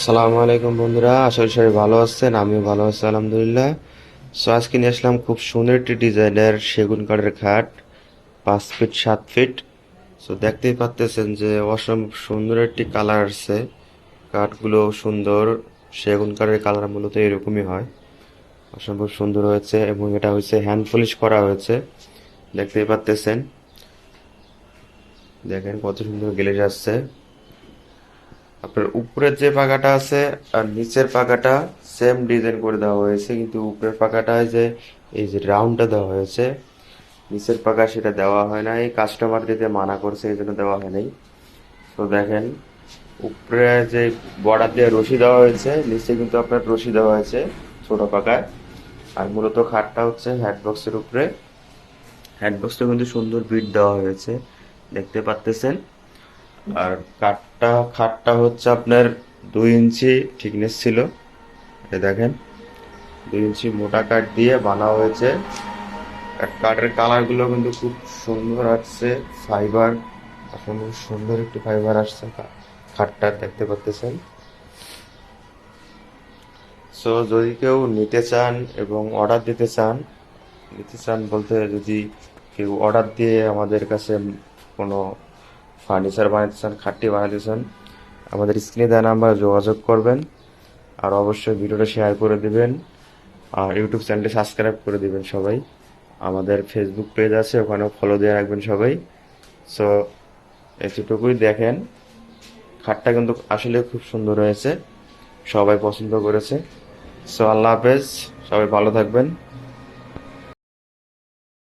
সালামু আলাইকুম বন্ধুরা, আশা করি সবাই ভালো আছেন। আমিও ভালো আছি আলহামদুলিল্লাহ। সো আজকে নিয়ে আসলাম খুব সুন্দর একটি ডিজাইনের সেগুন কাঠের খাট, 5 ফিট 7 ফিট। সো দেখতেই পাচ্তেছেন যে অসম্ভব সুন্দর একটি কালার আসছে। কাঠগুলো সুন্দর, সেগুন কাঠের কালার মূলত এরকমই হয়। অসম্ভব সুন্দর হয়েছে এবং এটা হচ্ছে হ্যান্ড পলিশ করা হয়েছে। দেখতেই পাচ্তেছেন, দেখেন কত সুন্দর গ্লেজ আসছে। আপনার উপরের যে পাকাটা আছে আর নিচের পাকাটা সেম ডিজাইন করে দেওয়া হয়েছে, কিন্তু উপরের পাকাটা যে এই যে রাউন্ডটা দেওয়া হয়েছে, নিচের পাকা সেটা দেওয়া হয় না। এই কাস্টমার দিতে মানা করছে, এই জন্য দেওয়া হয় নাই। তো দেখেন, উপরে যে বর্ডার দিয়ে রশি দেওয়া হয়েছে, নিচে কিন্তু আপনার রশি দেওয়া হয়েছে ছোট পাকায়। আর মূলত খাটটা হচ্ছে হ্যান্ডবক্সের উপরে। হ্যান্ডবক্সটা কিন্তু সুন্দর বিট দেওয়া হয়েছে, দেখতে পাচ্তেছেন। আর খাটটা হচ্ছে আপনার 2 ইঞ্চি থিকনেস ছিল। এই দেখেন, 2 ইঞ্চি মোটা কাঠ দিয়ে বানা হয়েছে। আর কাঠের কালার গুলো কিন্তু খুব সুন্দর আসছে। ফাইবার, আসলে সুন্দর একটি ফাইবার আসছে খাটটা, দেখতে পাচ্তেছেন। সো যদি কেউ নিতে চান এবং অর্ডার দিতে চান, নিতে চান বলতে যদি কেউ অর্ডার দিয়ে আমাদের কাছে কোনো ফার্নিচার বানাতে চান, খাটটি বানাতে চান, আমাদের স্ক্রিনে দেওয়া নাম্বারে যোগাযোগ করবেন। আর অবশ্যই ভিডিওটা শেয়ার করে দিবেন, আর ইউটিউব চ্যানেলটি সাবস্ক্রাইব করে দিবেন সবাই। আমাদের ফেসবুক পেজ আছে, ওখানেও ফলো দিয়ে রাখবেন সবাই। সো এতটুকুই দেখেন, খাটটা কিন্তু আসলে খুব সুন্দর হয়েছে, সবাই পছন্দ করেছে। সো আল্লাহ হাফেজ, সবাই ভালো থাকবেন।